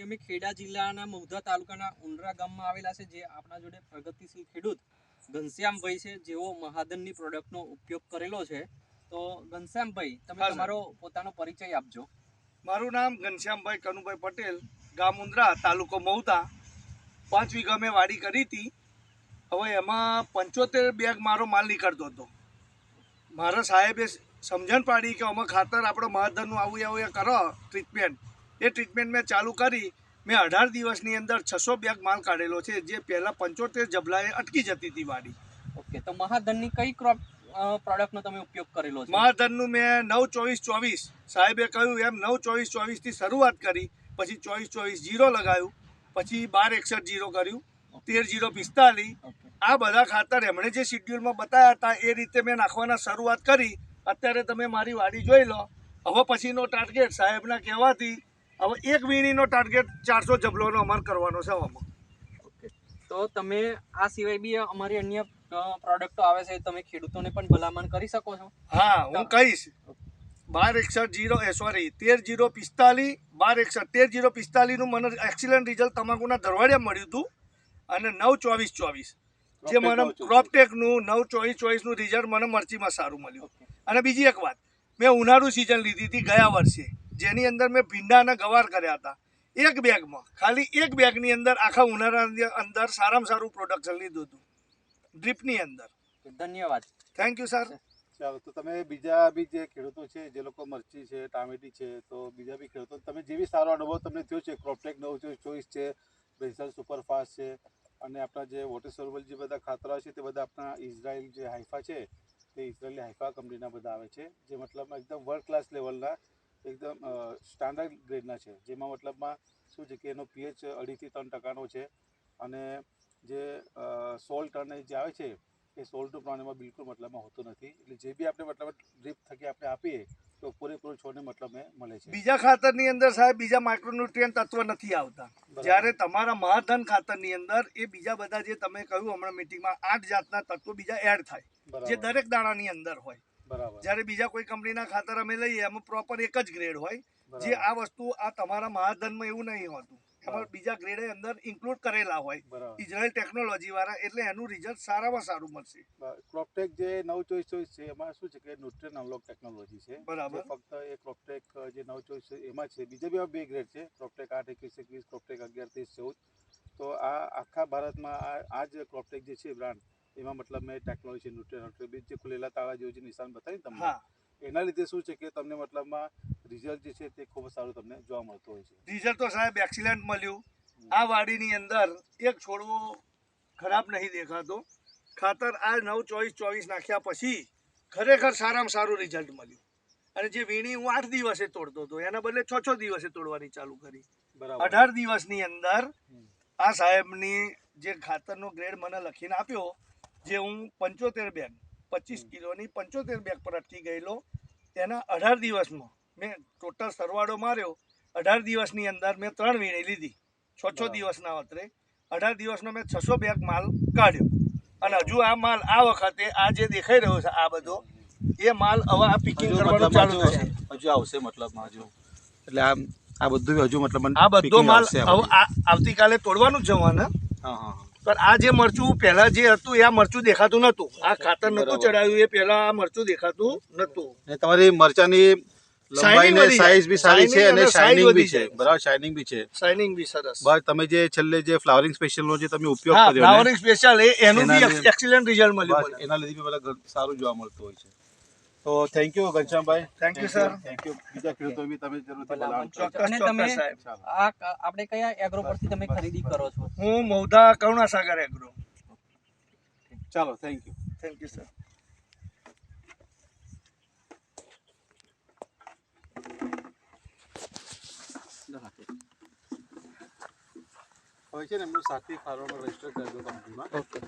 આજે અમે ખેડા જિલ્લાના મહુધા તાલુકાના ઉંડરા ગામમાં આવેલા છે, જે આપણા જોડે પ્રગતિશીલ ખેડૂત ઘનશ્યામભાઈ છે, જેઓ મહાધનની પ્રોડક્ટનો ઉપયોગ કરેલો છે. તો ઘનશ્યામભાઈ, તમે તમારો પોતાનો પરિચય આપજો. મારું નામ ઘનશ્યામભાઈ કનુભાઈ પટેલ, ગામ ઉંડરા, તાલુકો મહુધા. 5 વીઘા મેં વાડી કરી હતી. હવે એમાં 75 બેગ મારો માલ નીકળતો હતો. મારા સાહેબે સમજણ પાડી કે અમે ખાતર આપણે મહાધનનું આવું એ કરો ટ્રીટમેન્ટ. એ ટ્રીટમેન્ટ મેં ચાલુ કરી. મેં 18 દિવસની અંદર 600 બેગ માલ કાઢેલો છે, જે પહેલાં 75 જબલાએ અટકી જતી હતી વાડી. ઓકે, તો મહાધનની કઈ ક્રોપ પ્રોડક્ટનો તમે ઉપયોગ કરેલો છે? મહાધનનું મેં 9-24-24 સાહેબે કહ્યું એમ 9-24-24 થી શરૂઆત કરી. પછી 24-24-0 લગાવ્યું, પછી 12-61-0 કર્યું, 13-0-45. આ બધા ખાતર એમણે જે શિડ્યુલમાં બતાવ્યા હતા એ રીતે મેં નાખવાના શરૂઆત કરી. અત્યારે તમે મારી વાડી જોઈ લો. હવે પછીનો ટાર્ગેટ સાહેબના કહેવાથી હવે એક વીણીનો ટાર્ગેટ 400 જબલોનો અમારે કરવાનો છે આમાં. ઓકે, તો તમે આ સિવાય બી અમારી અન્ય પ્રોડક્ટો આવે છે, તમે ખેડૂતોને પણ ભલામણ કરી શકો છો. હા, હું કહીશ. 13-0-45 12-13-0-45 નું મને એક્સિલન્ટ રિઝલ્ટ તમાકુના ધરવાડિયા મળ્યું હતું. અને 9-24-24 જે મને ક્રોપટેકનું 9-24-24 નું રિઝલ્ટ મને મરચીમાં સારું મળ્યું. અને બીજી એક વાત, મેં ઉનાળુ સિઝન લીધી હતી ગયા વર્ષે, જેની અંદર મેં ભીંડા અને ગવાર કર્યા હતા. એક બેગમાં, ખાલી એક બેગની અંદર આખા ઉનાળાની અંદર સારામાં સારું પ્રોડક્શન લીધું હતું ડ્રીપની અંદર. ધન્યવાદ. Thank you sir. ચાલો, તો તમે બીજા બી જે ખેડૂતો છે, જે લોકો મરચી છે, ટામેટી છે, તો બીજા બી ખેડૂતો તમે જે બી સારો અનુભવ તમને થયો છે, ક્રોપટેક 9-24 છે, બેઝલ સુપરફાસ્ટ છે, અને આપણા જે વોટર સોલ્યુબલ જે બધા ખાતરા છે તે બધા આપણા ઇઝરાયલ જે હાઇફા છે, તે ઇઝરાયલી હાઇફા કંપનીના બધા આવે છે, જે મતલબમાં એકદમ વર્લ્ડ ક્લાસ લેવલના, એકદમ સ્ટાન્ડર્ડ ગ્રેડના છે. જેમાં મતલબમાં શું છે કે એનો પીએચ 2.5-3% છે, અને જે સોલ્ટ અને જે આવે છે એ સોલ્ટનું પ્રમાણ એમાં બિલકુલ મતલબમાં હોતું નથી. એટલે જે બી આપણે મતલબ ડ્રીપ થકી આપણે આપીએ તો પૂરેપૂરો છોડને મતલબ મળે છે. બીજા ખાતરની અંદર સાહેબ બીજા માઇક્રોન્યુટ્રિયન્ટ તત્વ નથી આવતા. જ્યારે તમારા મહાધન ખાતરની અંદર એ બીજા બધા જે તમે કહ્યું હમણાં મીટિંગમાં 8 જાતના તત્વો બીજા એડ થાય, જે દરેક દાણાની અંદર હોય. બરાબર. જ્યારે બીજા કોઈ કંપનીના ખાતર અમે લઈએ એમાં પ્રોપર એક જ ગ્રેડ હોય, જે આ વસ્તુ આ તમારા મહાધનમાં એવું નહીં હોતું. એમાં બીજા ગ્રેડે અંદર ઇન્ક્લુડ કરેલા હોય ઇઝરાયલ ટેકનોલોજી વાળા, એટલે એનું રિઝલ્ટ સારામાં સારું મળશે. ક્રોપટેક જે 9-24-24 છે એમાં શું છે કે ન્યુટ્રિયન અનલોક ટેકનોલોજી છે. બરાબર. ફક્ત એ ક્રોપટેક જે 9-24 એમાં છે. બીજા બી 2 ગ્રેડ છે, ક્રોપટેક 8-21-21, ક્રોપટેક 11-13-14. તો આ આખા ભારતમાં આ જ ક્રોપટેક જે છે બ્રાન્ડ, એમાં મતલબ મેં ટેકનોલોજી ન્યુટ્રિયન જે ખુલેલા તાળા જેવું જે નિશાન બતાવી તમને, એના લીધે શું છે કે તમને મતલબમાં રિઝલ્ટ જે છે તે ખૂબ સારું તમને જોવા મળતું હોય છે. રિઝલ્ટ તો સાહેબ એક્સિલન્ટ મળ્યું. આ વાડીની અંદર એક છોડવો ખરાબ નહીં દેખાતો. ખાતર આ 9-24-24 નાખ્યા પછી ખરેખર સારામાં સારું રિઝલ્ટ મળ્યું. અને જે વીણી હું 8 દિવસે તોડતો હતો, એના બદલે 6 દિવસે તોડવાની ચાલુ કરી. 18 દિવસની અંદર આ સાહેબની જે ખાતરનો ગ્રેડ મને લખીને આપ્યો, જે હું 75 બેગ 25 કિલોની 75 બેગ પર અટકી ગયેલો, એના 18 દિવસમાં મેં ટોટલ સરવાળો માર્યો. 18 દિવસની અંદર મેં 3 વીણી લીધી, 6 દિવસના અંતરે. 18 દિવસનો મેં 600 બેગ માલ કાઢ્યો. અને હજુ આ માલ આ વખતે આ જે દેખાઈ રહ્યો છે આ બધો, એ માલ હવે આ પિકિંગ કરવાનું ચાલુ થશે. હજુ આવશે મતલબમાં હજુ. એટલે આ બધું હજુ મતલબ આ બધો માલ હવે આવતીકાલે તોડવાનું જ જવાના. પણ આ જે મરચું પહેલા જે હતું એ આ મરચું દેખાતું નતું. આ ખાતર નતું ચડાવ્યું એ પહેલા આ મરચું દેખાતું નતું. તમારી મરચાની લંબાઈ ને સાઈઝ બી સારી છે, અને શાઇનિંગ બી છે. બરાબર, શાઇનિંગ બી છે. શાઇનિંગ બી સરસ. બસ તમે જે છેલ્લે જે ફ્લાવરિંગ સ્પેશિયલ નો જે તમે ઉપયોગ કર્યો, ફ્લાવરિંગ સ્પેશિયલ એનું બી એક્સિલન્ટ રિઝલ્ટ મળ્યું. એના લીધે બી બધા સારું જોવા મળતું હોય છે. તો thank you Ghanshyambhai. Thank you sir. Thank you. બીજા ખેડૂતો બી તમે જરૂરથી અને તમે આપણે કયા એગ્રો પરથી તમે ખરીદી કરો છો? હું મહુધા કરુણાસાગર એગ્રો. ચાલો, thank you. Thank you sir. હવે છે ને એમનું સાથી ફાર્મર રજિસ્ટર કરી દો કંપનીમાં. ઓકે.